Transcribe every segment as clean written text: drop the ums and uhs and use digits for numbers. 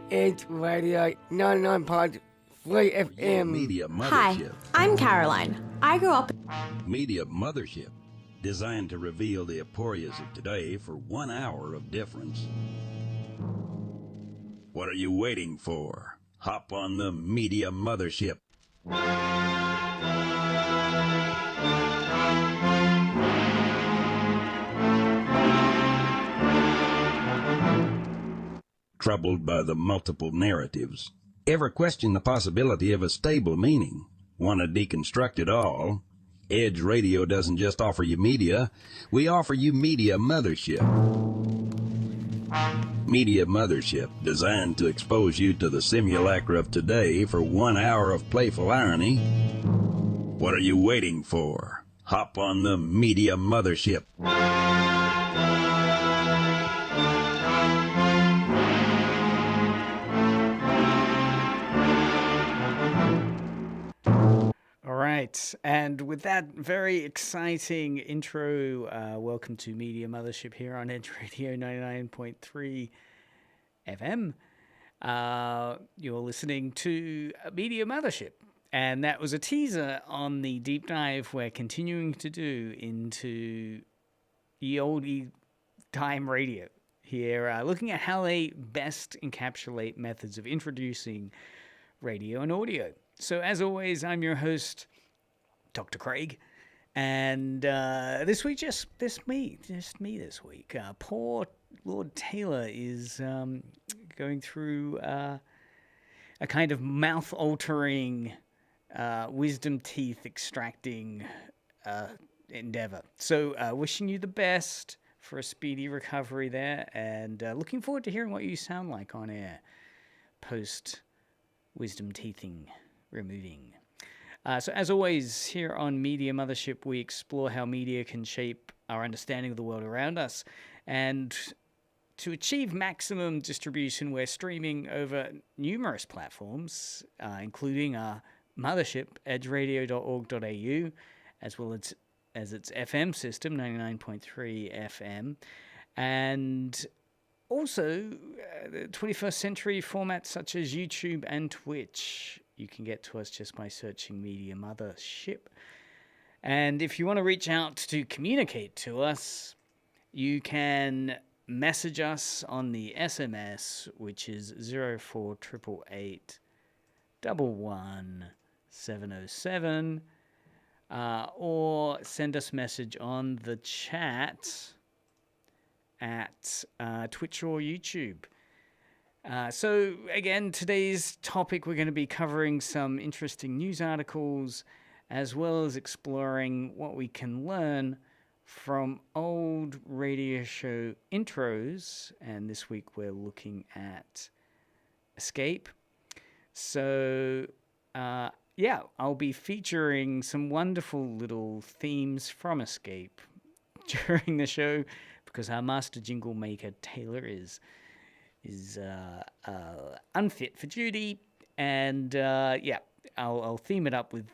It's Radio 99.3 FM. Media Hi, Mothership. I'm Caroline. I grew up. Media Mothership. Designed to reveal the aporias of today for 1 hour of difference. What are you waiting for? Hop on the Media Mothership. Troubled by the multiple narratives. Ever question the possibility of a stable meaning? Want to deconstruct it all? Edge Radio doesn't just offer you media, we offer you Media Mothership. Media Mothership, designed to expose you to the simulacra of today for 1 hour of playful irony. What are you waiting for? Hop on the Media Mothership. Right, and with that very exciting intro, welcome to Media Mothership here on Edge Radio 99.3 FM. You're listening to Media Mothership, and that was a teaser on the deep dive we're continuing to do into the oldie time radio here, looking at how they best encapsulate methods of introducing radio and audio. So as always, I'm your host, Dr. Craig, and this week, just me this week. Poor Lord Taylor is going through a kind of mouth-altering, wisdom teeth extracting endeavor. So wishing you the best for a speedy recovery there, and looking forward to hearing what you sound like on air post wisdom teething removing. So as always, here on Media Mothership, we explore how media can shape our understanding of the world around us. And to achieve maximum distribution, we're streaming over numerous platforms, including our mothership, edgeradio.org.au, as well as its FM system, 99.3 FM, and also 21st century formats such as YouTube and Twitch. You can get to us just by searching Media Mothership. And if you want to reach out to communicate to us, you can message us on the SMS, which is 04888 11707, or send us a message on the chat at Twitch or YouTube. So again, today's topic, we're going to be covering some interesting news articles, as well as exploring what we can learn from old radio show intros. And this week we're looking at Escape. So yeah, I'll be featuring some wonderful little themes from Escape during the show, because our master jingle maker Taylor is unfit for duty, and yeah, I'll theme it up with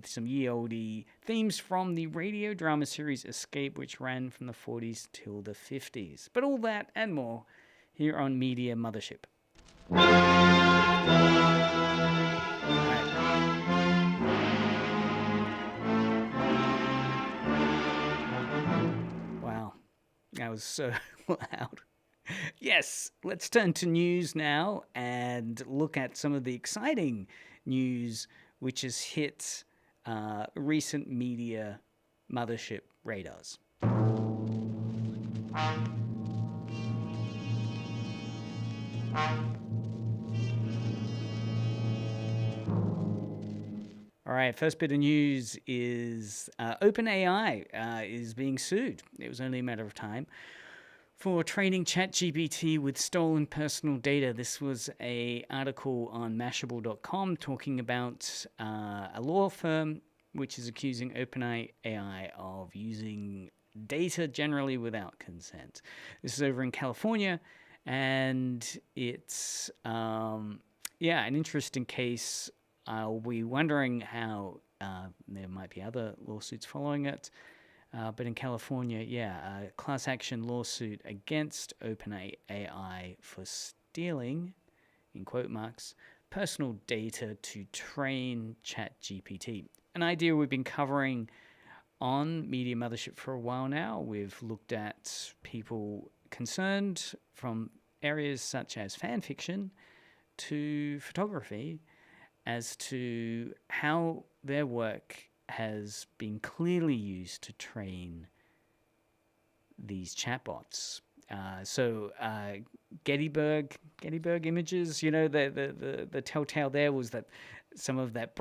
some ye olde themes from the radio drama series Escape, which ran from the 40s till the 50s. But all that and more here on Media Mothership. Wow, that was so loud. Yes, let's turn to news now and look at some of the exciting news which has hit recent Media Mothership radars. All right, first bit of news is OpenAI is being sued. It was only a matter of time for training ChatGPT with stolen personal data. This was an article on Mashable.com talking about a law firm which is accusing OpenAI of using data generally without consent. This is over in California, and it's an interesting case. I'll be wondering how there might be other lawsuits following it. But in California, a class action lawsuit against OpenAI for stealing in quote marks, personal data to train ChatGPT. An idea we've been covering on Media Mothership for a while now. We've looked at people concerned from areas such as fan fiction to photography as to how their work has been clearly used to train these chatbots. Gettysburg Images, the telltale there was that some of that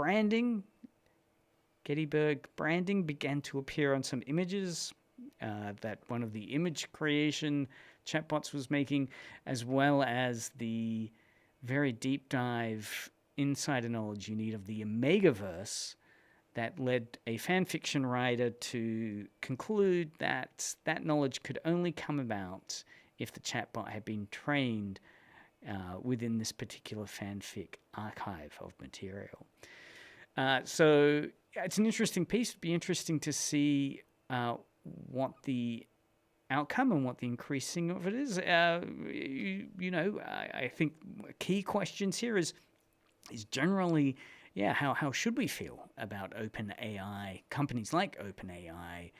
Gettysburg branding began to appear on some images that one of the image creation chatbots was making, as well as the very deep dive insider knowledge you need of the Omegaverse that led a fan fiction writer to conclude that that knowledge could only come about if the chatbot had been trained within this particular fanfic archive of material. So it's an interesting piece. It'd be interesting to see what the outcome and what the increasing of it is. I think key questions here is generally, how should we feel about OpenAI, companies like OpenAI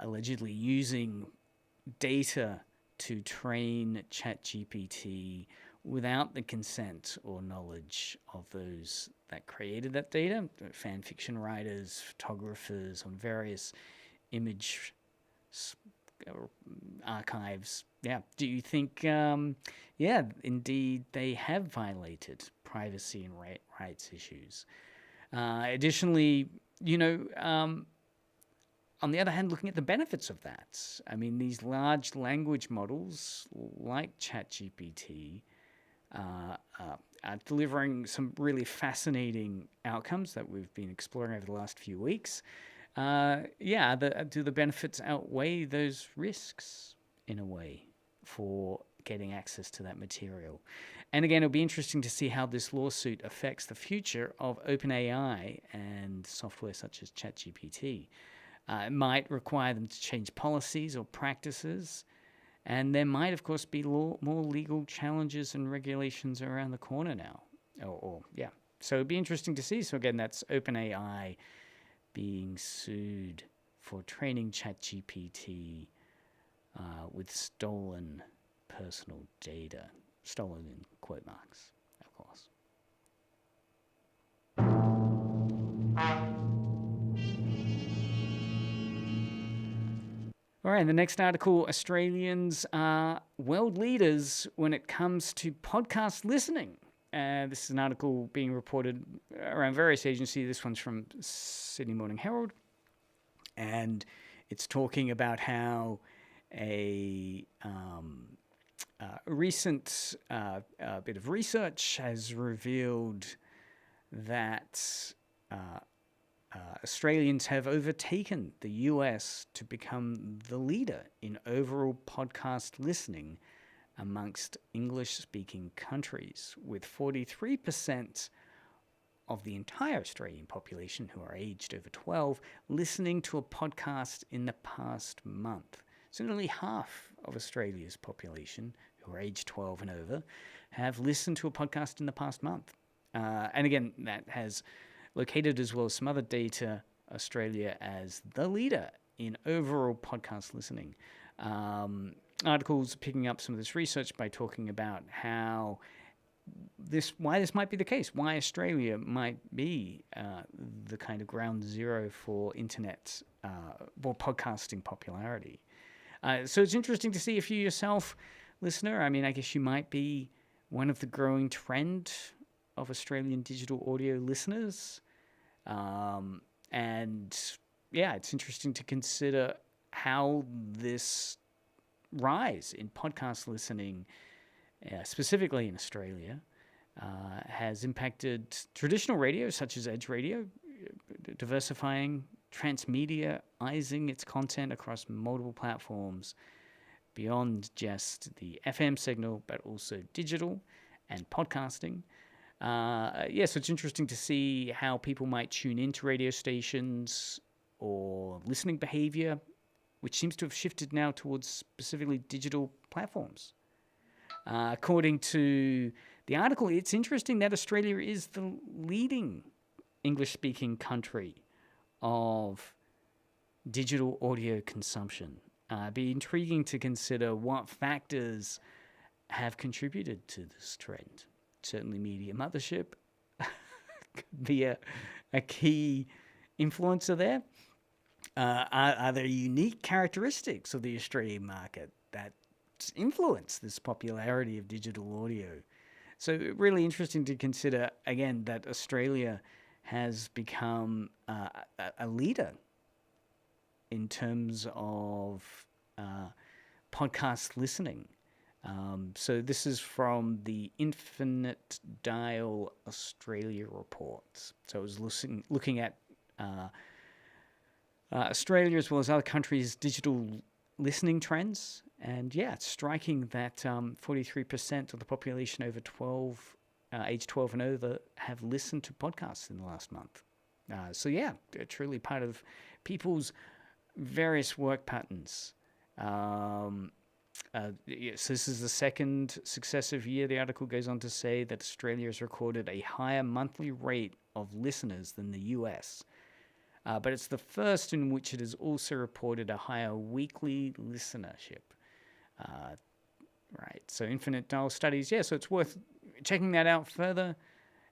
allegedly using data to train ChatGPT without the consent or knowledge of those that created that data, fan fiction writers, photographers on various image archives. Do you think, indeed they have violated privacy and rights issues? Additionally, on the other hand, looking at the benefits of that, I mean, these large language models like ChatGPT are delivering some really fascinating outcomes that we've been exploring over the last few weeks. Do the benefits outweigh those risks in a way for getting access to that material? And again, it'll be interesting to see how this lawsuit affects the future of OpenAI and software such as ChatGPT. It might require them to change policies or practices, and there might, of course, be more legal challenges and regulations around the corner now. So it'd be interesting to see. So again, that's OpenAI being sued for training ChatGPT with stolen personal data. Stolen in quote marks, of course. All right, the next article, Australians are world leaders when it comes to podcast listening. This is an article being reported around various agencies. This one's from Sydney Morning Herald. And it's talking about how a recent bit of research has revealed that Australians have overtaken the US to become the leader in overall podcast listening amongst English-speaking countries, with 43% of the entire Australian population who are aged over 12 listening to a podcast in the past month. So nearly half of Australia's population who are aged 12 and over have listened to a podcast in the past month. And again, that has located, as well as some other data, Australia as the leader in overall podcast listening. Articles picking up some of this research by talking about how why this might be the case, why Australia might be the kind of ground zero for internet or podcasting popularity. So it's interesting to see if you yourself, listener, I mean, I guess you might be one of the growing trend of Australian digital audio listeners. It's interesting to consider how this rise in podcast listening, specifically in Australia, has impacted traditional radio such as Edge Radio, diversifying, transmediaizing its content across multiple platforms beyond just the FM signal, but also digital and podcasting. So it's interesting to see how people might tune into radio stations or listening behavior, which seems to have shifted now towards specifically digital platforms. According to the article, it's interesting that Australia is the leading English-speaking country of digital audio consumption. It'd be intriguing to consider what factors have contributed to this trend. Certainly Media Mothership could be a key influencer there. Are there unique characteristics of the Australian market that influence this popularity of digital audio? So really interesting to consider, again, that Australia has become a leader in terms of podcast listening. So this is from the Infinite Dial Australia report. So it was looking at Australia as well as other countries' digital listening trends. And yeah, it's striking that 43% of the population over age 12 and over have listened to podcasts in the last month. So yeah, they're truly part of people's various work patterns. Yes, this is the second successive year. The article goes on to say that Australia has recorded a higher monthly rate of listeners than the US. But it's the first in which it has also reported a higher weekly listenership. Right, so Infinite Dial Studies, yeah, so it's worth checking that out further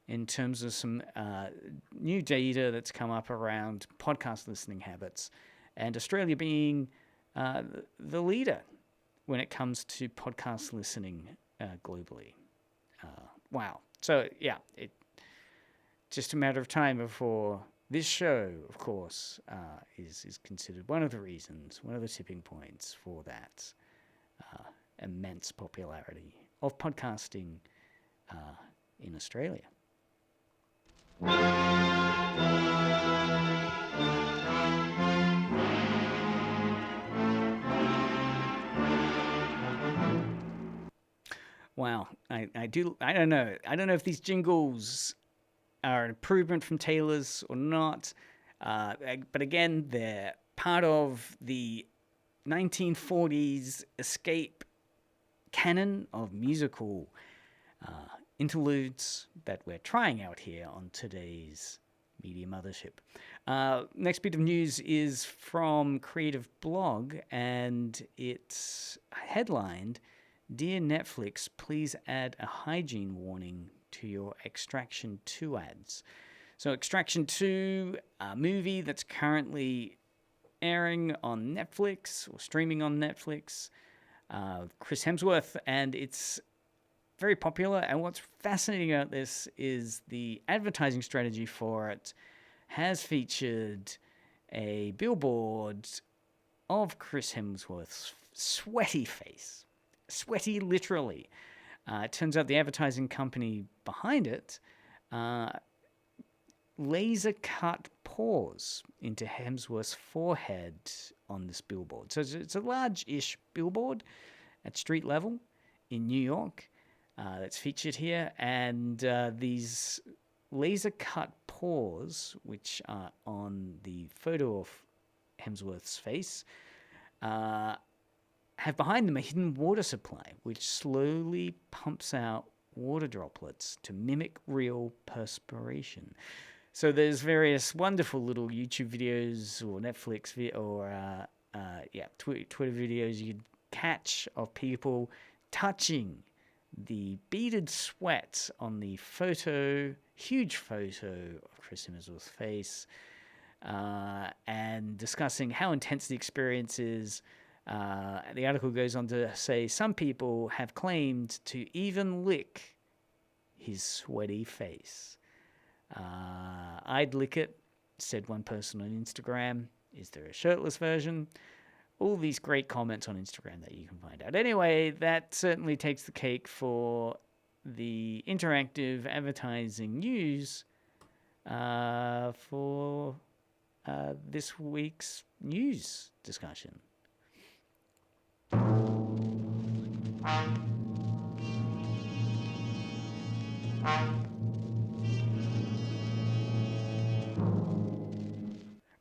in terms of some new data that's come up around podcast listening habits, and Australia being the leader when it comes to podcast listening globally. Wow. So, yeah, it's just a matter of time before this show, of course, is considered one of the reasons, one of the tipping points for that immense popularity of podcasting in Australia. Wow, I don't know if these jingles are an improvement from Taylor's or not, but again, they're part of the 1940s escape canon of musical interludes that we're trying out here on today's Media Mothership. Next bit of news is from Creative Blog, and it's headlined, "Dear Netflix, please add a hygiene warning to your Extraction 2 ads." So Extraction 2, a movie that's currently airing on Netflix or streaming on Netflix, Chris Hemsworth, and it's very popular. And what's fascinating about this is the advertising strategy for it has featured a billboard of Chris Hemsworth's sweaty face. Sweaty, literally. It turns out the advertising company behind it laser cut pores into Hemsworth's forehead on this billboard. So it's a large-ish billboard at street level in New York that's featured here, and these laser cut pores, which are on the photo of Hemsworth's face, have behind them a hidden water supply, which slowly pumps out water droplets to mimic real perspiration. So there's various wonderful little YouTube videos or Netflix Twitter videos you could catch of people touching the beaded sweat on the huge photo of Chris Hemsworth's face, and discussing how intense the experience is. The article goes on to say some people have claimed to even lick his sweaty face. I'd lick it, said one person on Instagram. Is there a shirtless version? All these great comments on Instagram that you can find out. Anyway, that certainly takes the cake for the interactive advertising news for this week's news discussion.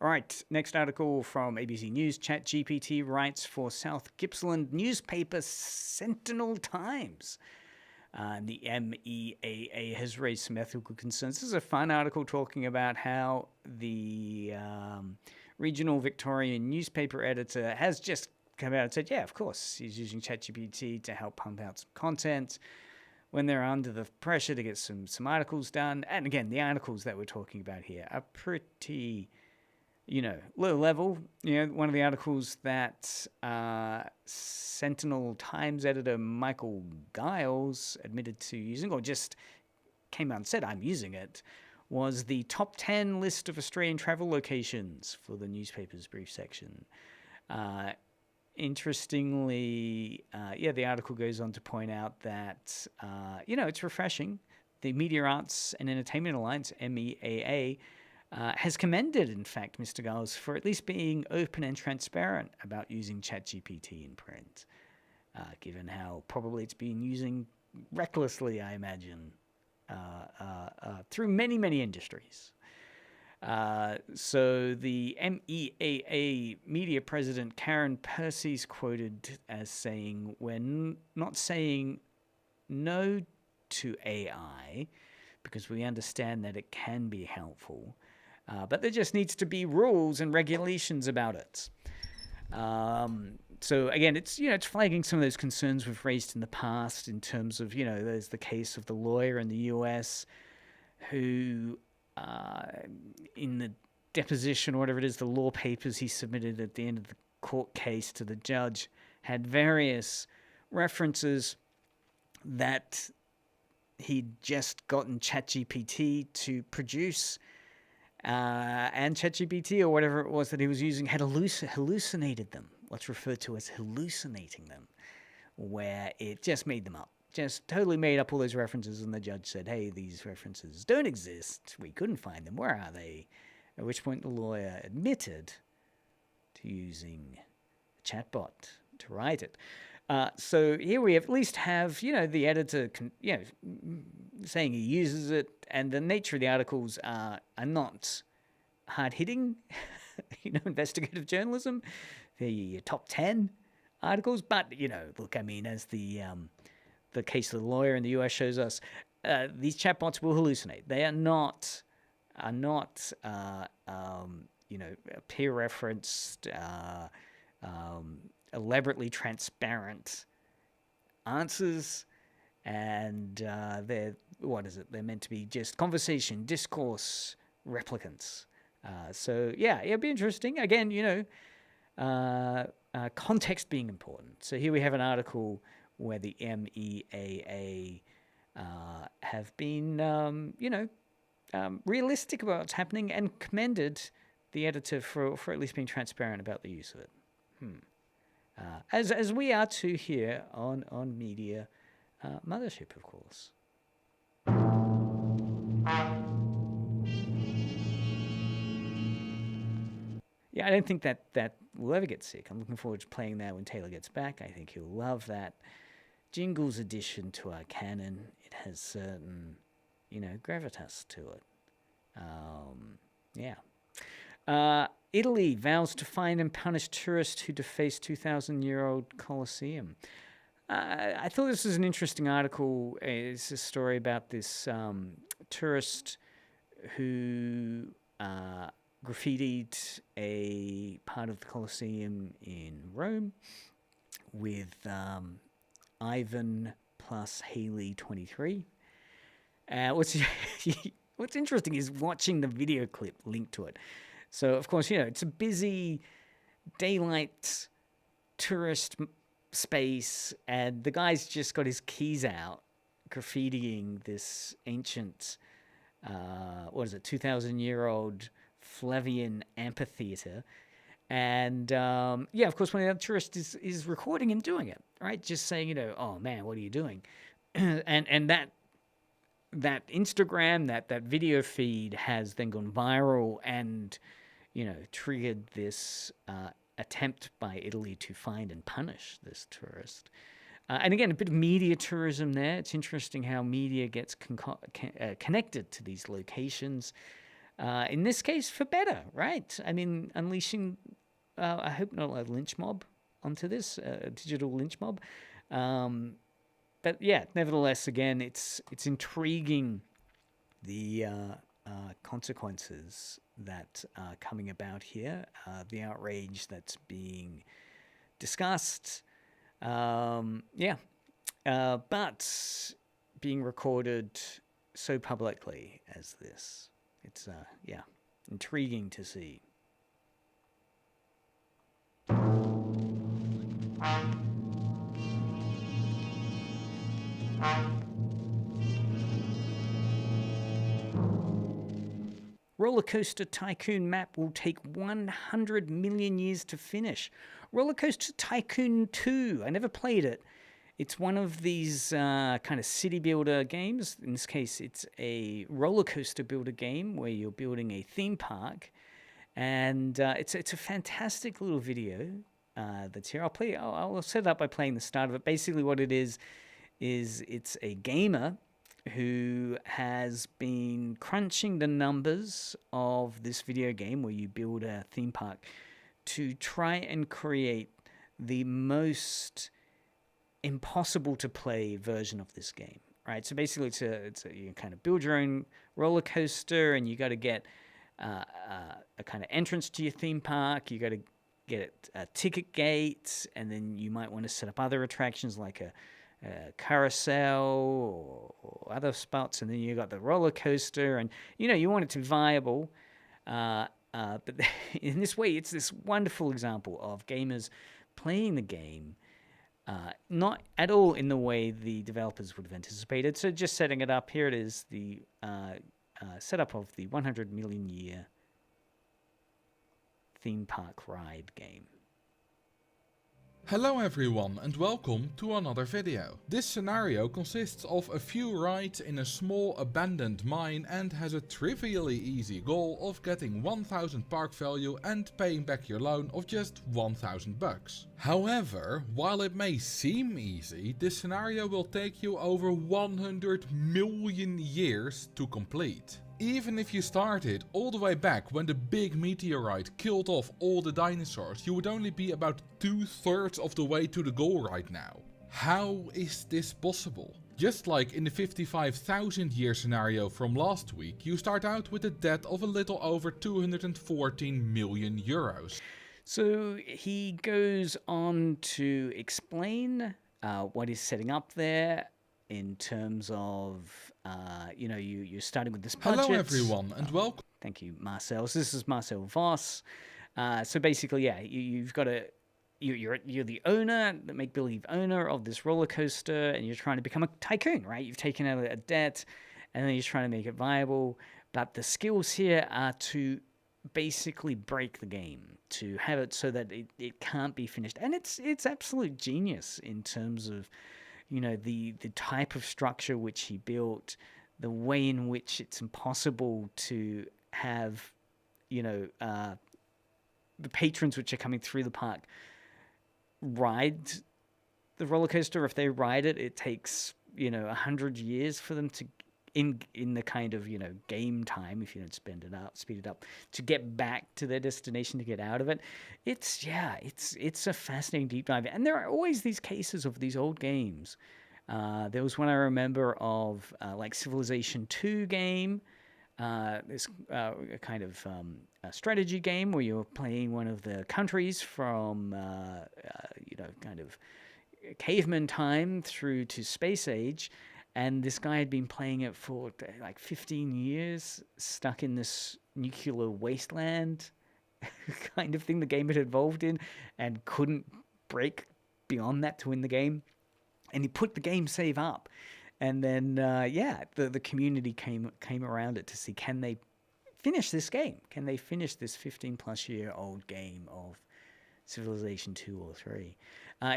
All right, next article from ABC News. ChatGPT writes for South Gippsland newspaper Sentinel Times. And the MEAA has raised some ethical concerns. This is a fun article talking about how the regional Victorian newspaper editor has just come out and said, yeah, of course, he's using ChatGPT to help pump out some content when they're under the pressure to get some articles done. And again, the articles that we're talking about here are pretty, low level. One of the articles that Sentinel Times editor Michael Giles admitted to using, or just came out and said, I'm using it, was the top 10 list of Australian travel locations for the newspaper's brief section. Interestingly, the article goes on to point out that, it's refreshing. The Media Arts and Entertainment Alliance, MEAA, has commended, in fact, Mr. Giles for at least being open and transparent about using ChatGPT in print, given how probably it's been using recklessly, I imagine, through many, many industries. So the MEAA media president, Karen Percy's quoted as saying, we're not saying no to AI because we understand that it can be helpful, but there just needs to be rules and regulations about it. So again, it's flagging some of those concerns we've raised in the past in terms of, there's the case of the lawyer in the US who, in the deposition or whatever it is, the law papers he submitted at the end of the court case to the judge had various references that he'd just gotten ChatGPT to produce, and ChatGPT or whatever it was that he was using had hallucinated them, what's referred to as hallucinating them, where it just made them up. Just totally made up all those references, and the judge said, hey, these references don't exist. We couldn't find them. Where are they? At which point the lawyer admitted to using a chatbot to write it. So here we at least have, the editor, saying he uses it, and the nature of the articles are not hard-hitting, investigative journalism. They're your top 10 articles. But, look, I mean, as the case of the lawyer in the US shows us, these chatbots will hallucinate. They are not peer-referenced, elaborately transparent answers, and they're meant to be just conversation, discourse replicants. So it'd be interesting. Again, context being important. So here we have an article where the MEAA have been, realistic about what's happening and commended the editor for at least being transparent about the use of it. As we are too here on Media Mothership, of course. Yeah, I don't think that will ever get sick. I'm looking forward to playing that when Taylor gets back. I think he'll love that Jingles addition to our canon. It has certain, gravitas to it. Italy vows to find and punish tourists who deface 2,000-year-old Colosseum. I thought this was an interesting article. It's a story about this tourist who graffitied a part of the Colosseum in Rome with Ivan plus Haley 23. What's interesting is watching the video clip linked to it. So, of course, it's a busy daylight tourist space, and the guy's just got his keys out, graffitiing this ancient, 2,000-year-old Flavian amphitheater. And, of course, one of the tourists is recording him doing it, right? Just saying, oh, man, what are you doing? and that Instagram, that video feed has then gone viral and, triggered this attempt by Italy to find and punish this tourist. And again, a bit of media tourism there. It's interesting how media gets connected to these locations. In this case, for better, right? I mean, unleashing, I hope not a lynch mob onto this, a digital lynch mob. but yeah, nevertheless, again, it's intriguing the consequences that are coming about here, the outrage that's being discussed. But being recorded so publicly as this, it's intriguing to see. Roller Coaster Tycoon map will take 100 million years to finish. Roller Coaster Tycoon 2, I never played it. It's one of these kind of city builder games. In this case, it's a roller coaster builder game where you're building a theme park. And it's a fantastic little video that's here. I'll set it up by playing the start of it. Basically what it is it's a gamer who has been crunching the numbers of this video game where you build a theme park to try and create the most impossible to play version of this game, right? So basically you kind of build your own roller coaster, and you got to get a kind of entrance to your theme park. You got to get a ticket gate, and then you might want to set up other attractions like a carousel or other spots, and then you got the roller coaster, and you want it to be viable. But in this way, it's this wonderful example of gamers playing the game, not at all in the way the developers would have anticipated. So just setting it up, here it is, the setup of the 100 million year theme park ride game. Hello everyone and welcome to another video. This scenario consists of a few rides in a small abandoned mine and has a trivially easy goal of getting 1000 park value and paying back your loan of just 1000 bucks. However, while it may seem easy, this scenario will take you over 100 million years to complete. Even if you started all the way back when the big meteorite killed off all the dinosaurs, you would only be about 2/3 of the way to the goal right now. How is this possible? Just like in the 55,000 year scenario from last week, you start out with a debt of a little over 214 million euros. So he goes on to explain what he's setting up there in terms of, you're starting with this budget. Hello everyone and welcome. Thank you, Marcel. So this is Marcel Voss. So basically, you've got you're the owner, the make-believe owner of this roller coaster, and you're trying to become a tycoon, right? You've taken out a debt, and then you're trying to make it viable. But the skills here are to basically break the game, to have it so that it can't be finished. And it's absolute genius in terms of, the type of structure which he built, the way in which it's impossible to have, the patrons which are coming through the park ride the roller coaster. If they ride it, it takes 100 years for them to, in the kind of game time, if you don't speed it up, to get back to their destination, to get out of it. It's a fascinating deep dive, and there are always these cases of these old games. There was one I remember of, like Civilization 2 game, this kind of a strategy game where you're playing one of the countries from kind of caveman time through to space age. And this guy had been playing it for like 15 years, stuck in this nuclear wasteland kind of thing the game had evolved in, and couldn't break beyond that to win the game. And he put the game save up. And then, the community came around it to see, can they finish this game? Can they finish this 15-plus-year-old game of Civilization 2 or 3?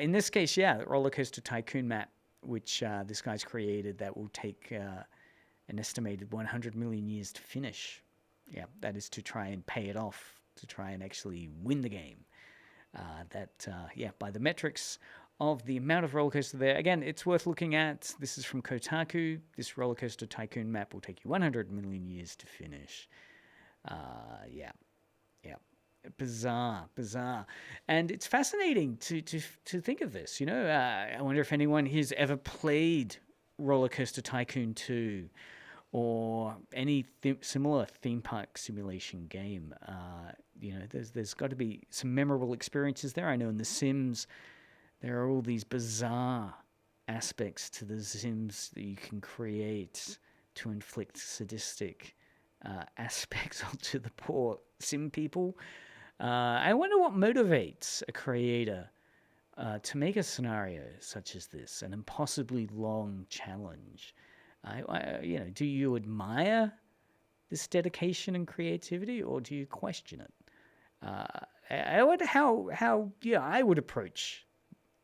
In this case, the Roller Coaster Tycoon map, which this guy's created, that will take an estimated 100 million years to finish. Yeah, that is to try and pay it off, to try and actually win the game. By the metrics of the amount of roller coaster there. Again, it's worth looking at. This is from Kotaku. This Roller Coaster Tycoon map will take you 100 million years to finish. Bizarre. And it's fascinating to think of this. I wonder if anyone here's ever played Roller Coaster Tycoon 2 or any similar theme park simulation game. There's got to be some memorable experiences there. I know in The Sims, there are all these bizarre aspects to The Sims that you can create to inflict sadistic aspects onto the poor Sim people. I wonder what motivates a creator to make a scenario such as this, an impossibly long challenge. Do you admire this dedication and creativity, or do you question it? I wonder how I would approach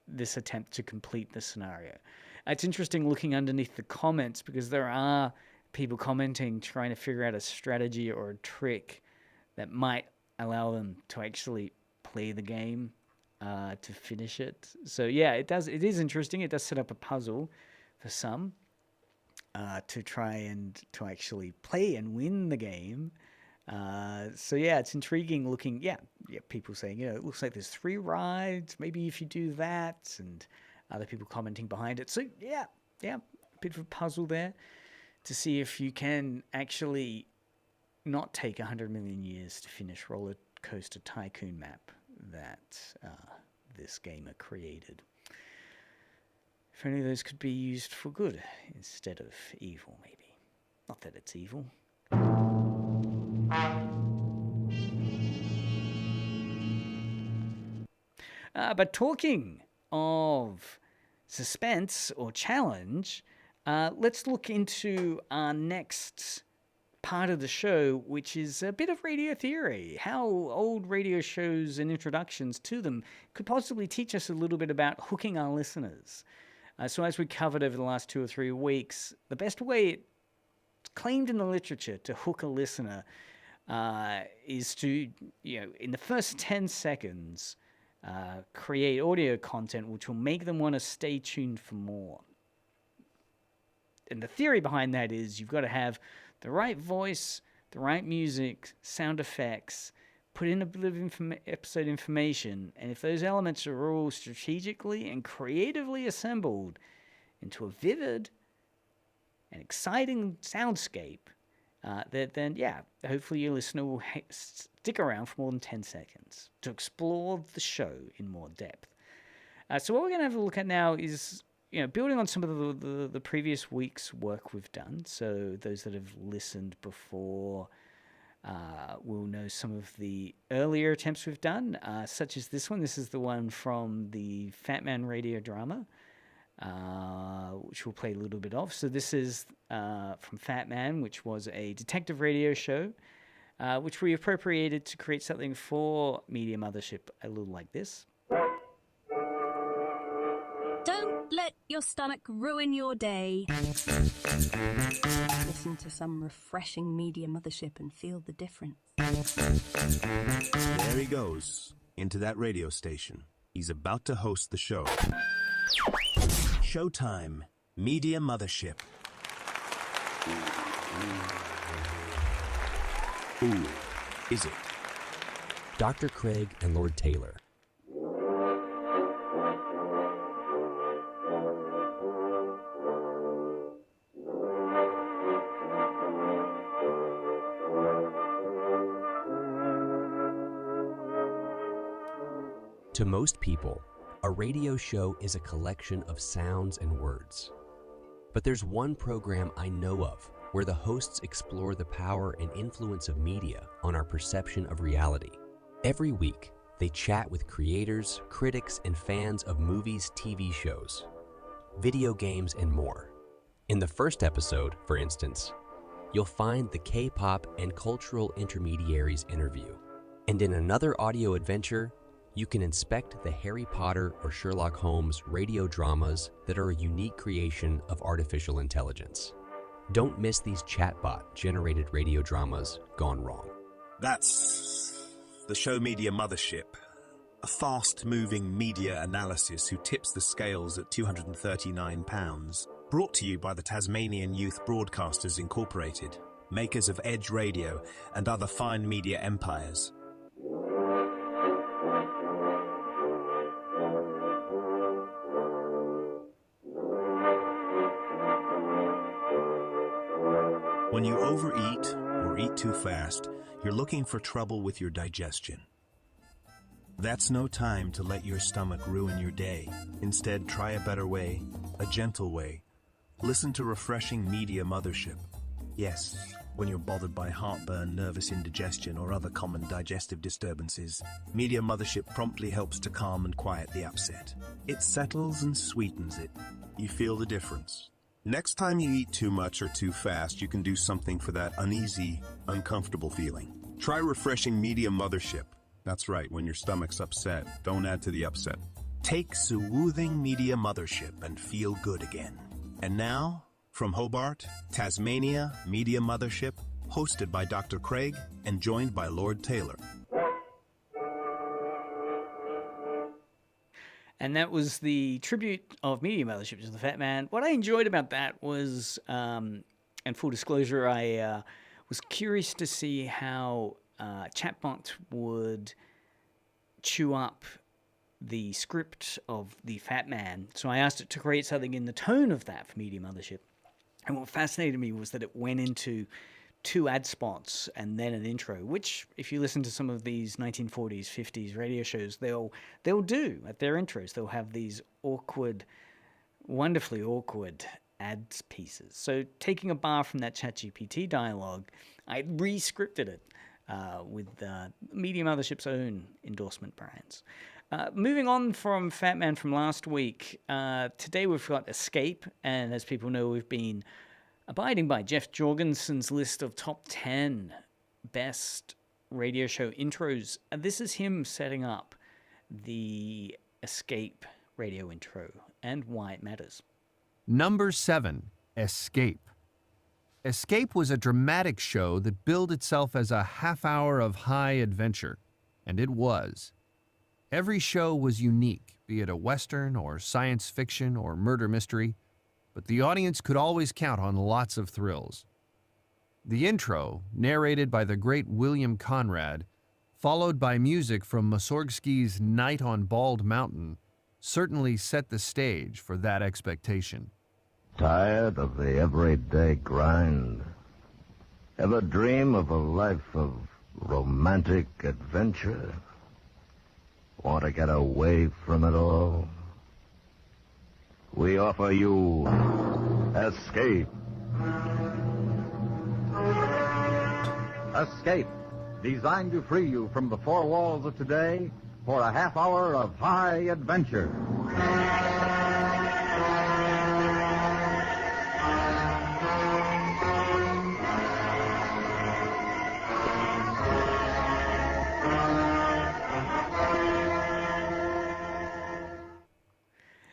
this attempt to complete the scenario. It's interesting looking underneath the comments, because there are people commenting trying to figure out a strategy or a trick that might allow them to actually play the game to finish it. So yeah, it is interesting. It does set up a puzzle for some to try and to actually play and win the game. So yeah, it's intriguing looking. Yeah, people saying, it looks like there's 3 rides. Maybe if you do that, and other people commenting behind it. So yeah, a bit of a puzzle there to see if you can actually not take 100 million years to finish Roller Coaster Tycoon map that this gamer created. If only those could be used for good instead of evil, maybe. Not that it's evil. But talking of suspense or challenge, let's look into our next part of the show, which is a bit of radio theory, how old radio shows and introductions to them could possibly teach us a little bit about hooking our listeners. So as we covered over the last 2 or 3 weeks, the best way it's claimed in the literature to hook a listener is to, in the first 10 seconds, create audio content which will make them want to stay tuned for more. And the theory behind that is you've got to have the right voice, the right music, sound effects, put in a bit of episode information, and if those elements are all strategically and creatively assembled into a vivid and exciting soundscape, then hopefully your listener will stick around for more than 10 seconds to explore the show in more depth. So what we're going to have a look at now is, building on some of the previous week's work we've done. So those that have listened before will know some of the earlier attempts we've done, such as this one. This is the one from the Fat Man radio drama, which we'll play a little bit of. So this is from Fat Man, which was a detective radio show, which we appropriated to create something for Media Mothership a little like this. Don't let your stomach ruin your day. Listen to some refreshing Media Mothership and feel the difference. There he goes, into that radio station. He's about to host the show. Showtime, Media Mothership. Who is it? Dr. Craig and Lord Taylor. To most people, a radio show is a collection of sounds and words. But there's one program I know of where the hosts explore the power and influence of media on our perception of reality. Every week, they chat with creators, critics, and fans of movies, TV shows, video games, and more. In the first episode, for instance, you'll find the K-pop and cultural intermediaries interview. And in another audio adventure, you can inspect the Harry Potter or Sherlock Holmes radio dramas that are a unique creation of artificial intelligence. Don't miss these chatbot-generated radio dramas gone wrong. That's the show Media Mothership, a fast-moving media analysis who tips the scales at £239. Brought to you by the Tasmanian Youth Broadcasters Incorporated, makers of Edge Radio and other fine media empires. When you overeat or eat too fast, you're looking for trouble with your digestion. That's no time to let your stomach ruin your day. Instead, try a better way, a gentle way. Listen to refreshing Media Mothership. Yes, when you're bothered by heartburn, nervous indigestion, or other common digestive disturbances, Media Mothership promptly helps to calm and quiet the upset. It settles and sweetens it. You feel the difference. Next time you eat too much or too fast, you can do something for that uneasy, uncomfortable feeling. Try refreshing Media Mothership. That's right, when your stomach's upset, don't add to the upset. Take soothing Media Mothership and feel good again. And now, from Hobart, Tasmania, Media Mothership, hosted by Dr. Craig and joined by Lord Taylor. And that was the tribute of Media Mothership to the Fat Man. What I enjoyed about that was, and full disclosure, I was curious to see how Chatbot would chew up the script of the Fat Man. So I asked it to create something in the tone of that for Media Mothership. And what fascinated me was that it went into 2 ad spots and then an intro, which if you listen to some of these 1940s, 50s radio shows, they'll do at their intros. They'll have these awkward, wonderfully awkward ads pieces. So taking a bar from that ChatGPT dialogue, I re-scripted it with Media Mothership's own endorsement brands. Moving on from Fat Man from last week, today we've got Escape, and as people know, we've been abiding by Jeff Jorgensen's list of top 10 best radio show intros. And this is him setting up the Escape radio intro and why it matters. Number 7, Escape. Escape was a dramatic show that billed itself as a half hour of high adventure, and it was. Every show was unique, be it a Western or science fiction or murder mystery, but the audience could always count on lots of thrills. The intro, narrated by the great William Conrad, followed by music from Mussorgsky's Night on Bald Mountain, certainly set the stage for that expectation. Tired of the everyday grind? Ever dream of a life of romantic adventure? Want to get away from it all? We offer you Escape. Escape, designed to free you from the 4 walls of today for a half hour of high adventure.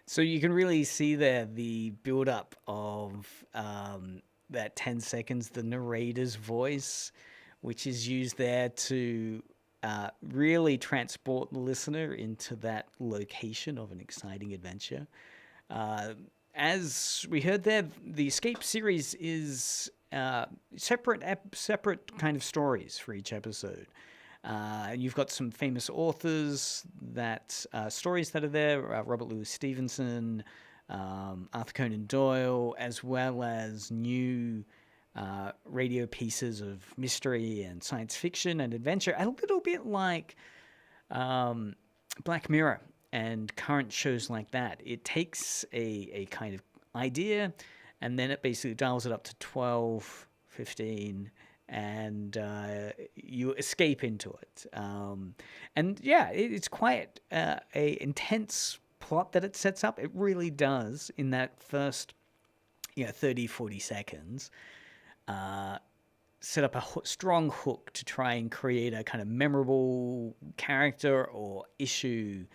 So you can really see there the build-up of that 10 seconds, the narrator's voice, which is used there to really transport the listener into that location of an exciting adventure. As we heard there, the Escape series is separate kind of stories for each episode. You've got some famous authors stories that are there, Robert Louis Stevenson, Arthur Conan Doyle, as well as new radio pieces of mystery and science fiction and adventure, a little bit like Black Mirror and current shows like that. It takes a kind of idea and then it basically dials it up to 12, 15, and you escape into it. And yeah, it's quite a intense plot that it sets up. It really does in that first 30, 40 seconds. Set up a strong hook to try and create a kind of memorable character or issue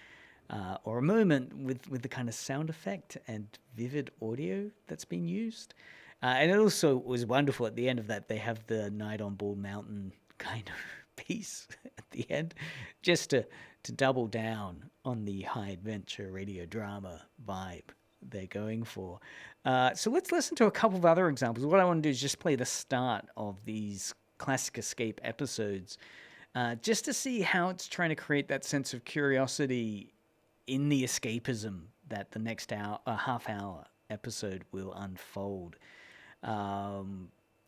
or a moment with the kind of sound effect and vivid audio that's being used. And it also was wonderful at the end of that, they have the Night on Bald Mountain kind of piece at the end, just to double down on the high adventure radio drama vibe they're going for. So let's listen to a couple of other examples. What I want to do is just play the start of these classic Escape episodes, just to see how it's trying to create that sense of curiosity in the escapism that the next half hour episode will unfold.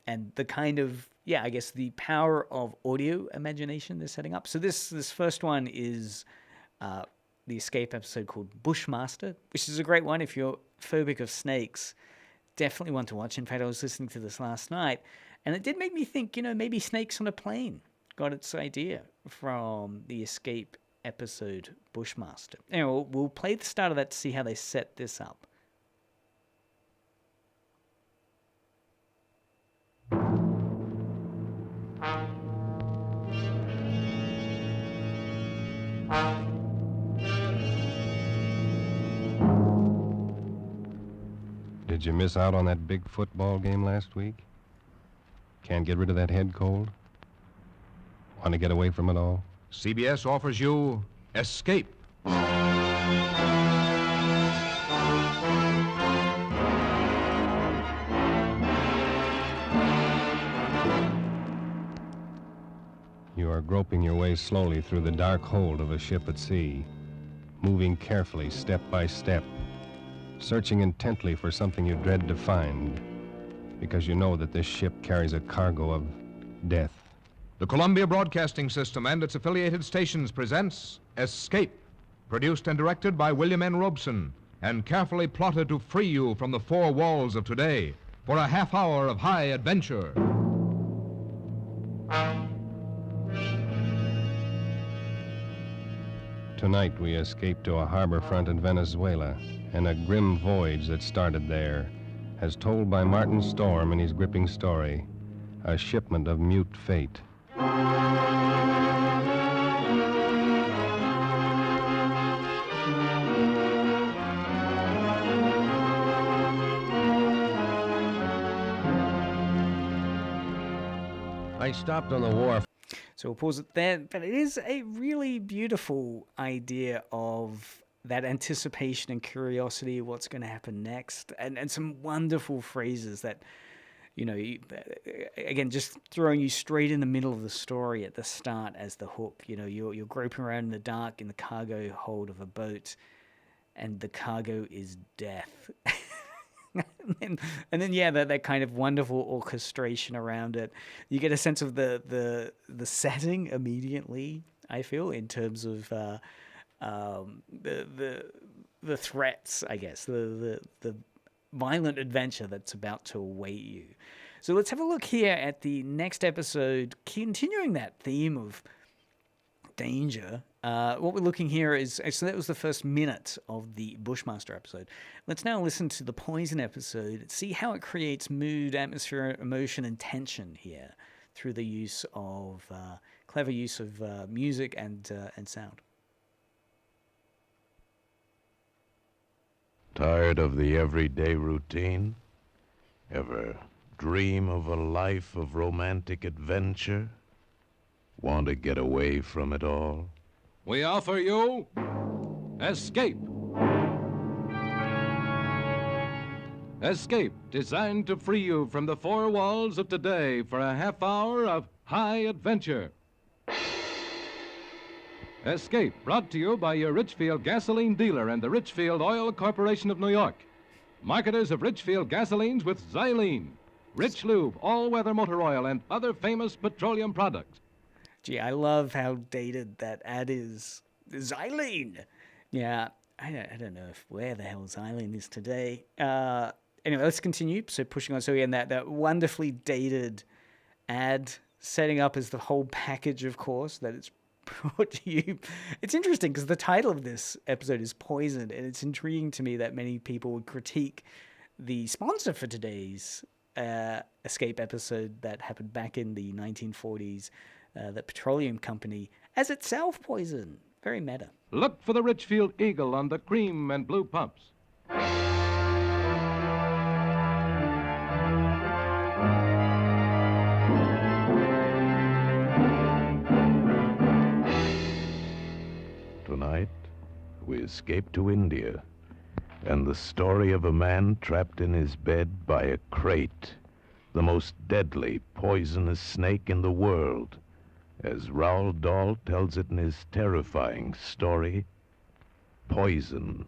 and the kind of, I guess the power of audio imagination they're setting up. So this first one is the Escape episode called Bushmaster, which is a great one if you're phobic of snakes. Definitely one to watch. In fact, I was listening to this last night, and it did make me think, maybe Snakes on a Plane got its idea from the Escape episode Bushmaster. Anyway, we'll play the start of that to see how they set this up. Did you miss out on that big football game last week? Can't get rid of that head cold? Want to get away from it all? CBS offers you Escape. You are groping your way slowly through the dark hold of a ship at sea, moving carefully step by step, searching intently for something you dread to find, because you know that this ship carries a cargo of death. The Columbia Broadcasting System and its affiliated stations presents Escape, produced and directed by William N. Robeson, and carefully plotted to free you from the four walls of today for a half hour of high adventure. Tonight we escape to a harbor front in Venezuela, and a grim voyage that started there, as told by Martin Storm in his gripping story, A Shipment of Mute Fate. I stopped on the wharf. So we'll pause it there, but it is a really beautiful idea of that anticipation and curiosity of what's going to happen next, and some wonderful phrases that, again, just throwing you straight in the middle of the story at the start as the hook. You're groping around in the dark in the cargo hold of a boat, and the cargo is death. and then that kind of wonderful orchestration around it. You get a sense of the setting immediately, I feel, in terms of the threats, I guess, the violent adventure that's about to await you. So let's have a look here at the next episode, continuing that theme of danger. What we're looking here is, so that was the first minute of the Bushmaster episode. Let's now listen to the Poison episode, see how it creates mood, atmosphere, emotion, and tension here through the use of clever use of music and sound. Tired of the everyday routine? Ever dream of a life of romantic adventure? Want to get away from it all? We offer you Escape. Escape, designed to free you from the four walls of today for a half hour of high adventure. Escape, brought to you by your Richfield gasoline dealer and the Richfield Oil Corporation of New York. Marketers of Richfield gasolines with Xylene, Rich Lube, all-weather motor oil, and other famous petroleum products. Gee, I love how dated that ad is. Xylene! Yeah, I don't know where the hell Xylene is today. Anyway, let's continue. So pushing on. So again, that wonderfully dated ad setting up as the whole package, of course, that it's brought to you. It's interesting because the title of this episode is Poison, and it's intriguing to me that many people would critique the sponsor for today's Escape episode that happened back in the 1940s, the petroleum company, as itself poison. Very meta. Look for the Richfield Eagle on the cream and blue pumps. Tonight, we escape to India, and the story of a man trapped in his bed by a crate, the most deadly, poisonous snake in the world, as Roald Dahl tells it in his terrifying story, Poison.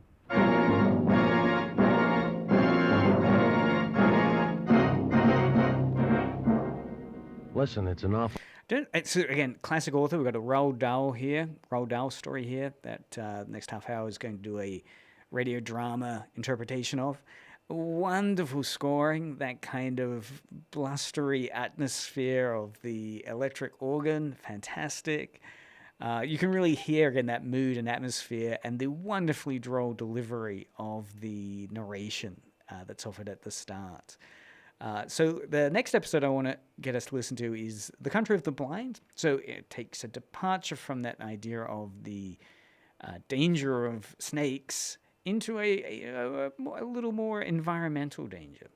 Listen, it's an awful... It's, again, classic author. We've got a Roald Dahl story here that next half hour is going to do a radio drama interpretation of. Wonderful scoring, that kind of blustery atmosphere of the electric organ, fantastic. You can really hear, again, that mood and atmosphere and the wonderfully droll delivery of the narration that's offered at the start. So the next episode I want to get us to listen to is The Country of the Blind. So it takes a departure from that idea of the danger of snakes into a little more environmental danger.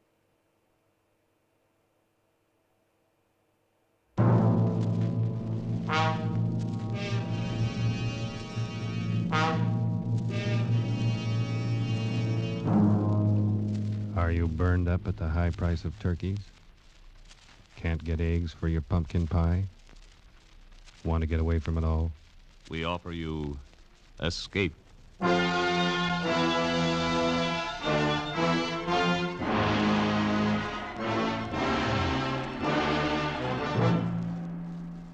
Are you burned up at the high price of turkeys? Can't get eggs for your pumpkin pie? Want to get away from it all? We offer you Escape.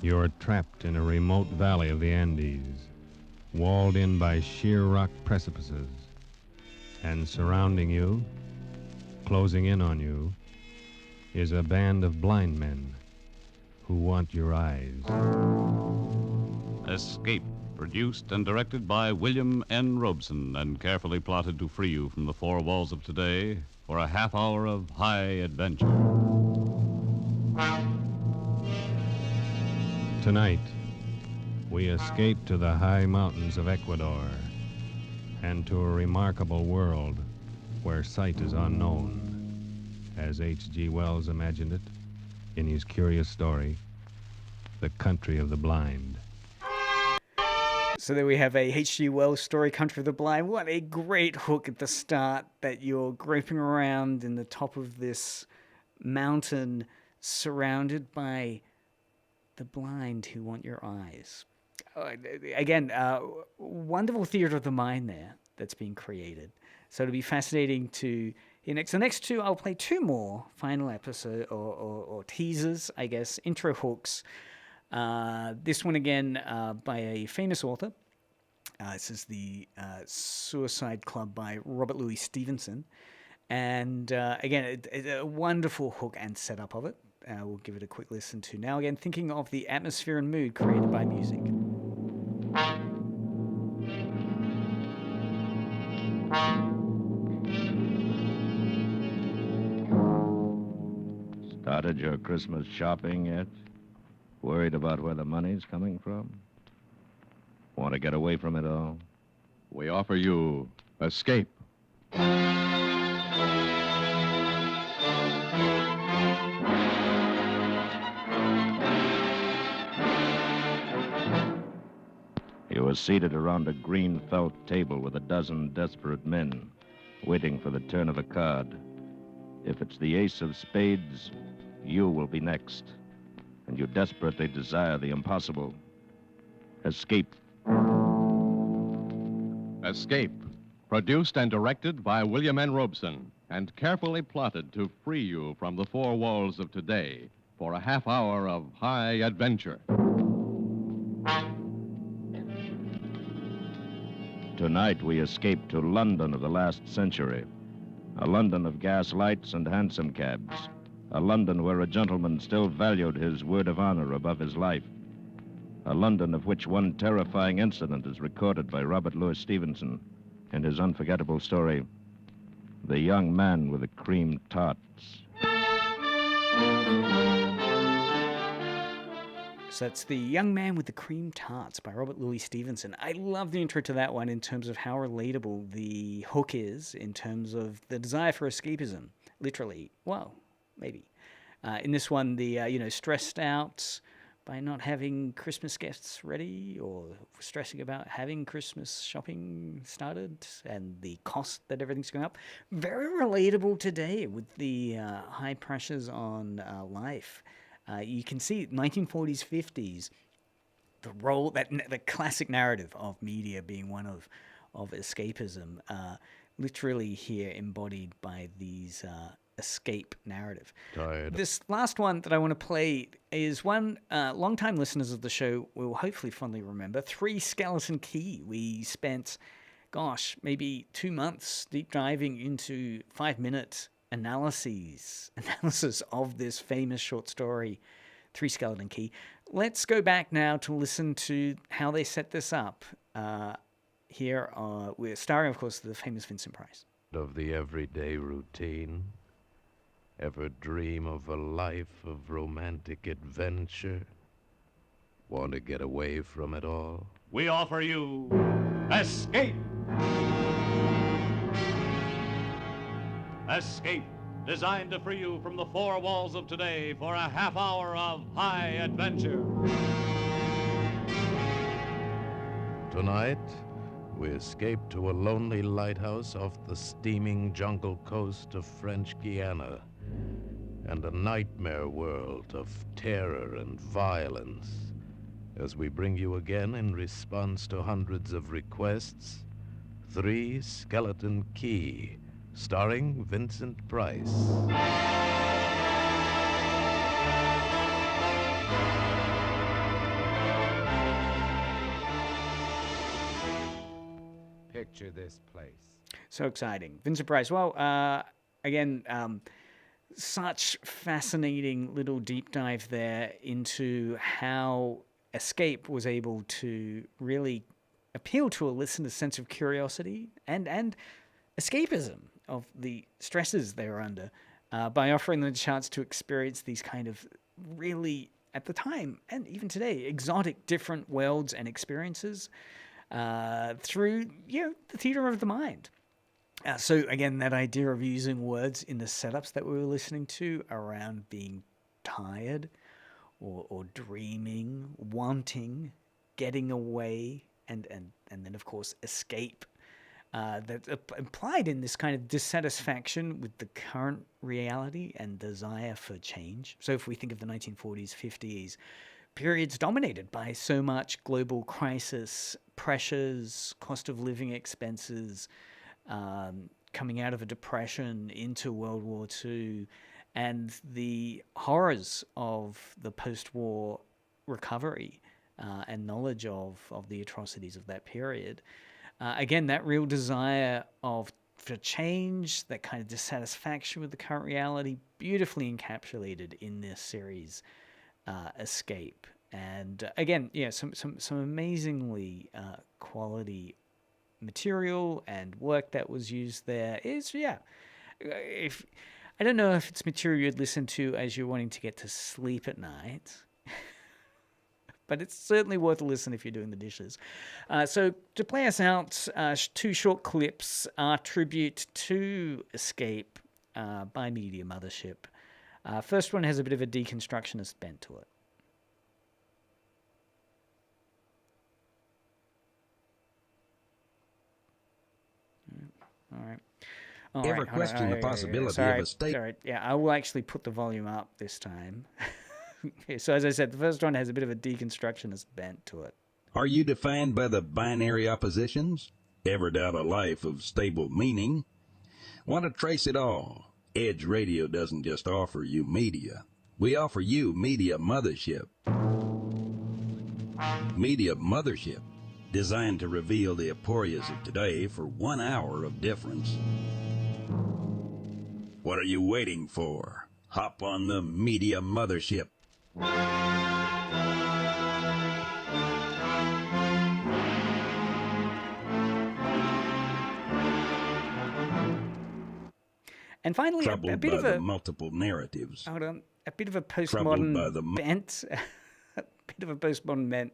You're trapped in a remote valley of the Andes, walled in by sheer rock precipices, and surrounding you, closing in on you, is a band of blind men who want your eyes. Escape, produced and directed by William N. Robeson and carefully plotted to free you from the four walls of today for a half hour of high adventure. Tonight, we escape to the high mountains of Ecuador and to a remarkable world where sight is unknown, as H.G. Wells imagined it in his curious story, The Country of the Blind. So there we have a H.G. Wells story, Country of the Blind. What a great hook at the start, that you're groping around in the top of this mountain surrounded by the blind who want your eyes. Again, wonderful theater of the mind there that's being created. So it'll be fascinating to hear next. The next two, I'll play two more final episode or teasers, I guess, intro hooks. This one again by a famous author. This is the Suicide Club by Robert Louis Stevenson. And again, a wonderful hook and setup of it. We'll give it a quick listen to now. Again, thinking of the atmosphere and mood created by music. Started your Christmas shopping yet? Worried about where the money's coming from? Want to get away from it all? We offer you Escape. You were seated around a green felt table with a dozen desperate men, waiting for the turn of a card. If it's the ace of spades, you will be next, and you desperately desire the impossible. Escape. Escape, produced and directed by William N. Robeson, and carefully plotted to free you from the four walls of today for a half hour of high adventure. Tonight we escape to London of the last century, a London of gas lights and hansom cabs, a London where a gentleman still valued his word of honor above his life, a London of which one terrifying incident is recorded by Robert Louis Stevenson in his unforgettable story, The Young Man with the Cream Tarts. So that's The Young Man with the Cream Tarts by Robert Louis Stevenson. I love the intro to that one in terms of how relatable the hook is, in terms of the desire for escapism. Literally, well, maybe. In this one, the, stressed out by not having Christmas gifts ready, or stressing about having Christmas shopping started and the cost that everything's going up. Very relatable today with the high pressures on life. You can see 1940s, 50s, the role, the classic narrative of media being one of escapism, literally here embodied by these escape narrative. Tired. This last one that I want to play is one long-time listeners of the show will hopefully fondly remember. 3 Skeleton Key. We spent, gosh, maybe 2 months deep diving into 5-minute analysis of this famous short story, 3 Skeleton Key. Let's go back now to listen to how they set this up. Here we're starring, of course, the famous Vincent Price. Of the everyday routine? Ever dream of a life of romantic adventure? Want to get away from it all? We offer you Escape! Escape, designed to free you from the 4 walls of today for a half hour of high adventure. Tonight, we escape to a lonely lighthouse off the steaming jungle coast of French Guiana, and a nightmare world of terror and violence, as we bring you again, in response to hundreds of requests, 3 Skeleton Key, starring Vincent Price. Picture this place. So exciting. Vincent Price. Well, again, such fascinating little deep dive there into how Escape was able to really appeal to a listener's sense of curiosity and escapism of the stresses they were under by offering them the chance to experience these kind of really, at the time and even today, exotic different worlds and experiences through, the theater of the mind. So again, that idea of using words in the setups that we were listening to around being tired or dreaming, wanting, getting away, and then of course escape. That's implied in this kind of dissatisfaction with the current reality and desire for change. So if we think of the 1940s, 50s, periods dominated by so much global crisis, pressures, cost of living expenses, coming out of a depression into World War II, and the horrors of the post-war recovery and knowledge of the atrocities of that period. Again, that real desire for change, that kind of dissatisfaction with the current reality, beautifully encapsulated in this series, Escape. And again, some amazingly quality material and work that was used there. If I don't know if it's material you'd listen to as you're wanting to get to sleep at night, but it's certainly worth a listen if you're doing the dishes. So to play us out, 2 short clips are tribute to Escape by Media Mothership. First one has a bit of a deconstructionist bent to it. All right. Ever question the possibility of a state? All right. Yeah, I will actually put the volume up this time. So as I said, the first one has a bit of a deconstructionist bent to it. Are you defined by the binary oppositions? Ever doubt a life of stable meaning? Want to trace it all? Edge Radio doesn't just offer you media. We offer you Media Mothership. Media Mothership, designed to reveal the aporias of today for 1 hour of difference. What are you waiting for? Hop on the Media Mothership. And finally, a bit of a multiple narratives. Hold on, a bit of a postmodern bent, a bit of a postmodern bent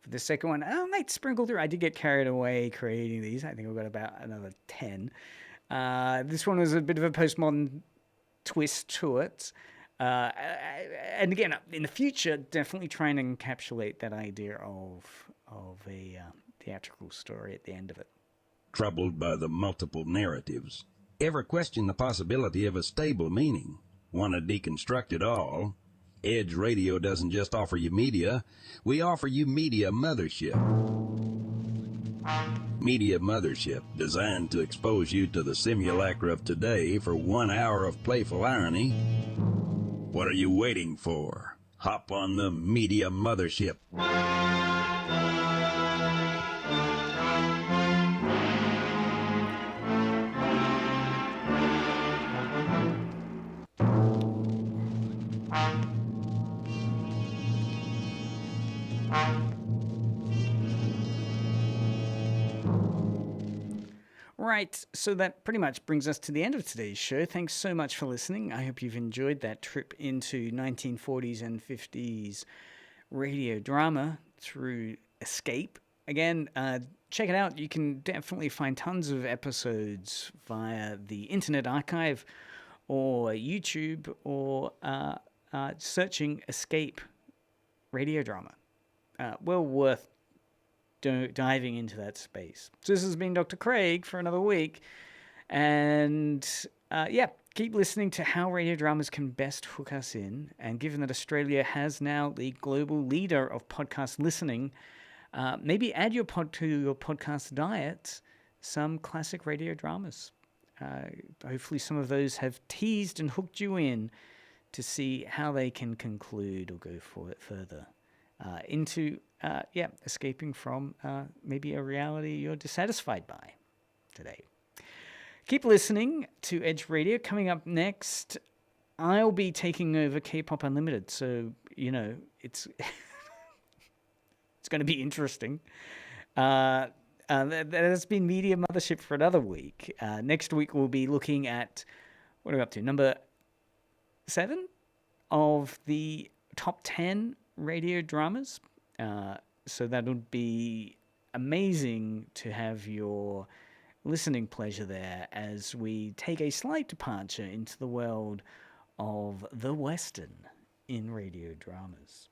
for the second one. I might sprinkle through. I did get carried away creating these. I think I've got about another 10. This one was a bit of a postmodern twist to it. And again, in the future, definitely trying to encapsulate that idea of a theatrical story at the end of it. Troubled by the multiple narratives. Ever question the possibility of a stable meaning? Want to deconstruct it all? Edge Radio doesn't just offer you media. We offer you Media Mothership. Media Mothership, designed to expose you to the simulacra of today for 1 hour of playful irony. What are you waiting for? Hop on the Media Mothership. Right, so that pretty much brings us to the end of today's show. Thanks so much for listening. I hope you've enjoyed that trip into 1940s and 50s radio drama through Escape. Again, check it out. You can definitely find tons of episodes via the Internet Archive or YouTube or searching Escape radio drama. Well worth diving into that space. So this has been Dr. Craig for another week. And keep listening to how radio dramas can best hook us in. And given that Australia has now the global leader of podcast listening, maybe add to your podcast diet some classic radio dramas. Hopefully some of those have teased and hooked you in to see how they can conclude or go further into escaping from maybe a reality you're dissatisfied by today. Keep listening to Edge Radio. Coming up next, I'll be taking over K-Pop Unlimited, so, it's it's going to be interesting. That has been Media Mothership for another week. Next week, we'll be looking at, what are we up to, number 7 of the top 10 radio dramas. So that would be amazing to have your listening pleasure there as we take a slight departure into the world of the Western in radio dramas.